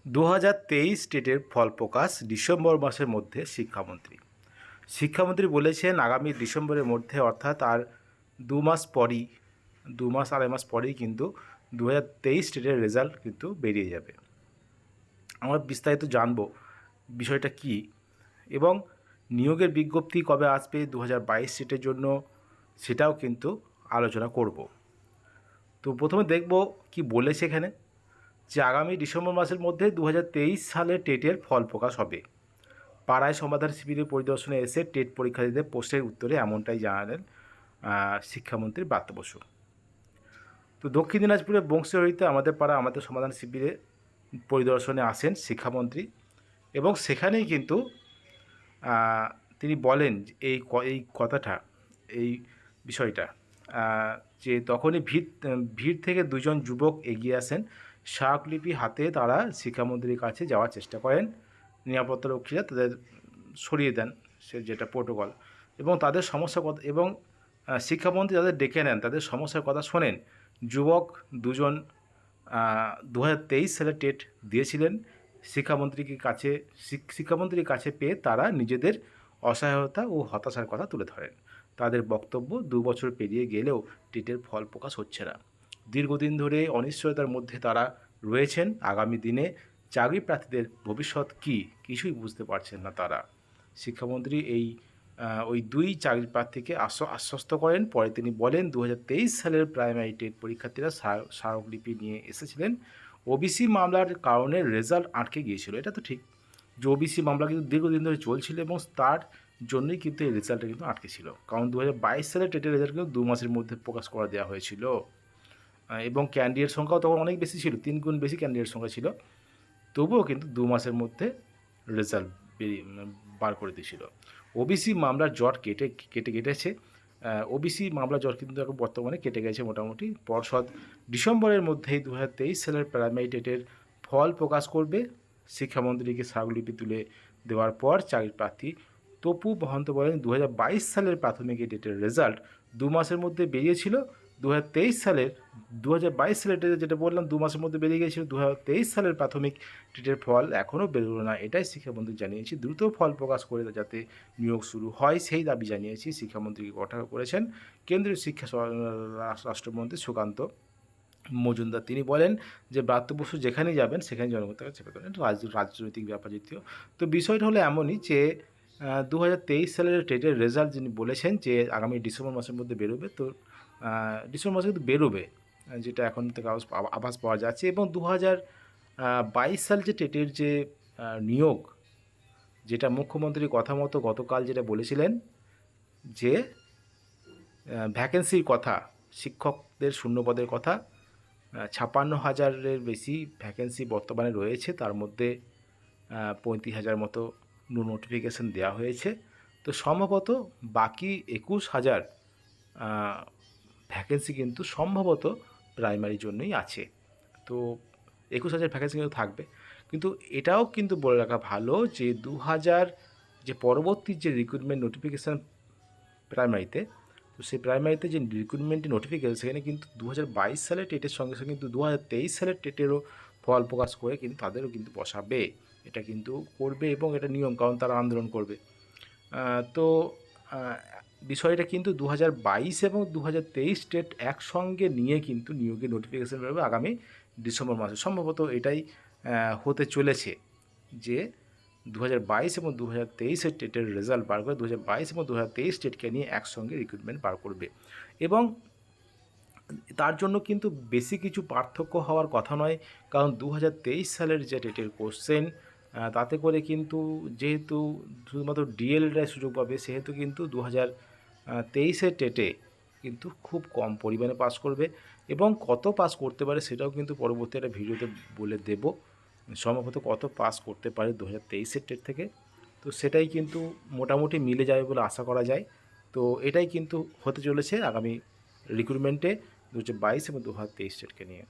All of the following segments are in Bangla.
2023 টেটের ফল প্রকাশ ডিসেম্বর মাসের মধ্যে। শিক্ষামন্ত্রী বলেছেন আগামী ডিসেম্বরের মধ্যে, অর্থাৎ আর 2 মাস পরই, 2 মাস আড়াই মাস পরেই কিন্তু 2023 টেটের রেজাল্ট কিন্তু বেরিয়ে যাবে। আমরা বিস্তারিত জানব বিষয়টা কি, এবং নিয়োগের বিজ্ঞপ্তি কবে আসবে 2022 টেটের জন্য, সেটাও কিন্তু আলোচনা করব। তো প্রথমে দেখব কি বলেছে এখানে, যে আগামী ডিসেম্বর মাসের মধ্যে 2023 সালে টেটের ফল প্রকাশ হবে। পাড়ায় সমাধান শিবিরের পরিদর্শনে এসে টেট পরীক্ষার্থীদের প্রশ্নের উত্তরে এমনটাই জানালেন শিক্ষামন্ত্রী ব্রাত্য বসু। তো দক্ষিণ দিনাজপুরের বংশীহরিতে আমাদের পাড়া আমাদের সমাধান শিবিরে পরিদর্শনে আসেন শিক্ষামন্ত্রী, এবং সেখানেই কিন্তু তিনি বলেন এই কথাটা, এই বিষয়টা, যে তখনই ভিড় থেকে দুজন যুবক এগিয়ে আসেন। স্মারকলিপি হাতে তারা শিক্ষামন্ত্রীর কাছে যাওয়ার চেষ্টা করেন। নিরাপত্তারক্ষীরা তাদের সরিয়ে দেন, সে যেটা প্রোটোকল, এবং তাদের সমস্যার কথা, এবং শিক্ষামন্ত্রী তাদের ডেকে নেন, তাদের সমস্যার কথা শোনেন। যুবক দুজন 2023 সালে টেট দিয়েছিলেন। শিক্ষামন্ত্রীর কাছে পেয়ে তারা নিজেদের অসহায়তা ও হতাশার কথা তুলে ধরেন। তাদের বক্তব্য, 2 বছর পেরিয়ে গেলেও টেটের ফল প্রকাশ হচ্ছে না। দীর্ঘদিন ধরে অনিশ্চয়তার মধ্যে তারা রয়েছেন। আগামী দিনে চাকরি প্রার্থীদের ভবিষ্যৎ কী, কিছুই বুঝতে পারছেন না তারা। শিক্ষামন্ত্রী ওই দুই চাকরি প্রার্থীকে আশ্বস্ত করেন। পরে তিনি বলেন, 2023 সালের প্রাইমারি টেট পরীক্ষার্থীরা স্মারকলিপি নিয়ে এসেছিলেন। ওবিসি মামলার কারণে রেজাল্ট আটকে গিয়েছিল। এটা তো ঠিক, যে ওবিসি মামলা কিন্তু দীর্ঘদিন ধরে চলছিল, এবং তার জন্যই কিন্তু এই রেজাল্টটা কিন্তু আটকে ছিল। কারণ 2022 সালের টেটের রেজাল্ট কিন্তু 2 মাসের মধ্যে প্রকাশ করা দেওয়া হয়েছিল, এবং ক্যান্ডিডেট সংখ্যাও তখন অনেক বেশি ছিল, 3 গুণ বেশি ক্যান্ডিডেট সংখ্যা ছিল। তবুও কিন্তু 2 মাসের মধ্যে রেজাল্ট বার করে দিয়েছিল। ওবিসি মামলার জট কেটেছে। ওবিসি মামলার জট কিন্তু এখন বর্তমানে কেটে গেছে মোটামুটি। পর্ষদ ডিসেম্বরের মধ্যেই 2023 সালের প্রাইমারি টেটের ফল প্রকাশ করবে। শিক্ষামন্ত্রীকে স্মারকলিপি তুলে দেওয়ার পর চাকরি প্রার্থী তপু মহন্ত বলেন, 2022 সালের প্রাথমিক টেটের রেজাল্ট 2 মাসের মধ্যে বেরিয়েছিল। 2022 সালের টেটের, যেটা বললাম, 2 মাসের মধ্যে বেরিয়ে গিয়েছিল। 2023 সালের প্রাথমিক টেটের ফল এখনও বেরোলো না, এটাই শিক্ষামন্ত্রী জানিয়েছি। দ্রুত ফল প্রকাশ করে যাতে নিয়োগ শুরু হয়, সেই দাবি জানিয়েছি। শিক্ষামন্ত্রীকে কটাক্ষ করেছেন কেন্দ্রীয় শিক্ষা রাষ্ট্রমন্ত্রী সুকান্ত মজুমদার। তিনি বলেন যে ব্রাত্য বসু যেখানেই যাবেন সেখানে জনগণের কাছে চেপে করেন, রাজনৈতিক ব্যাপার জাতীয়। তো বিষয়টা হলো এমনই যে 2023 সালের টেটের রেজাল্ট যিনি বলেছেন যে আগামী ডিসেম্বর মাসের মধ্যে বেরোবে, তো ডিসেম্বর মাসে কিন্তু বেরোবে, যেটা এখন থেকে আভাস পাওয়া যাচ্ছে। এবং 2022 সাল যে টেটের যে নিয়োগ, যেটা মুখ্যমন্ত্রী কথা মতো গতকাল যেটা বলেছিলেন, যে ভ্যাকেন্সির কথা, শিক্ষকদের শূন্যপদের কথা, 56,000-এর বেশি ভ্যাকেন্সি বর্তমানে রয়েছে। তার মধ্যে 35,000 মতো নোটিফিকেশান দেওয়া হয়েছে। তো সম্ভবত বাকি 21,000 ভ্যাকেন্সি কিন্তু সম্ভবত প্রাইমারির জন্যই আছে। তো 21,000 ভ্যাকেন্সি কিন্তু থাকবে। কিন্তু এটাও কিন্তু বলে রাখা ভালো যে 2000 যে পরবর্তী যে রিক্রুটমেন্ট নোটিফিকেশান প্রাইমারিতে, তো সেই প্রাইমারিতে যে রিক্রুটমেন্টের নোটিফিকেশন, সেখানে কিন্তু 2022 সালের টেটের সঙ্গে সঙ্গে কিন্তু 2023 সালের টেটেরও ফল প্রকাশ করে কিন্তু তাদেরও কিন্তু বসাবে। এটা কিন্তু করবে, এবং এটা নিয়ম, কারণ তারা আন্দোলন করবে। তো বিষয়টা কিন্তু 2022 এবং 2023 টেট একসঙ্গে নিয়ে কিন্তু নিয়োগের নোটিফিকেশান বেরোবে আগামী ডিসেম্বর মাসে। সম্ভবত এটাই হতে চলেছে, যে 2022 এবং 2023-এর টেটের রেজাল্ট বার করে 2022 এবং 2023 টেটকে নিয়ে একসঙ্গে রিক্রুটমেন্ট বার করবে। এবং তার জন্য কিন্তু বেশি কিছু পার্থক্য হওয়ার কথা নয়, কারণ 2023 সালের যে টেটের কোশ্চেন, তাতে করে কিন্তু যেহেতু শুধুমাত্র ডিএলএডরাই সুযোগ পাবে, সেহেতু কিন্তু 2023-এর টেটে কিন্তু খুব কম পরিমাণে পাস করবে, এবং কত পাস করতে পারে সেটাও কিন্তু পরবর্তী একটা ভিডিওতে বলে দেব। সম্ভবত কত পাস করতে পারে 2023-এর টেট থেকে, তো সেটাই কিন্তু মোটামুটি মিলে যাবে বলে আশা করা যায়। তো এটাই কিন্তু হতে চলেছে আগামী রিক্রুটমেন্টে 2022 এবং 2023 টেটকে নিয়ে।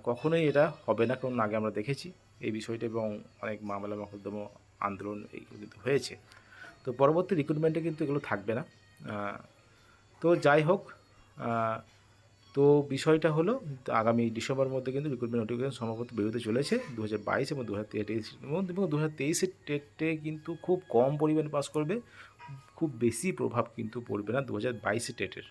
কখনোই এটা হবে না, কারণ আগে আমরা দেখেছি এই বিষয়টা, এবং অনেক মামলা মকদ্দমা আন্দোলন এইগুলো কিন্তু হয়েছে। তো পরবর্তী রিক্রুটমেন্টে কিন্তু এগুলো থাকবে না। তো যাই হোক, তো বিষয়টা হলো আগামী ডিসেম্বরের মধ্যে কিন্তু রিক্রুটমেন্ট নোটিফিকেশন সম্ভবত বেরোতে চলেছে 2022 এবং 2023 মধ্যে, এবং 2023-এর টেটে কিন্তু খুব কম পরিমাণে পাস করবে, খুব বেশি প্রভাব কিন্তু পড়বে না 2022-এর টেটের।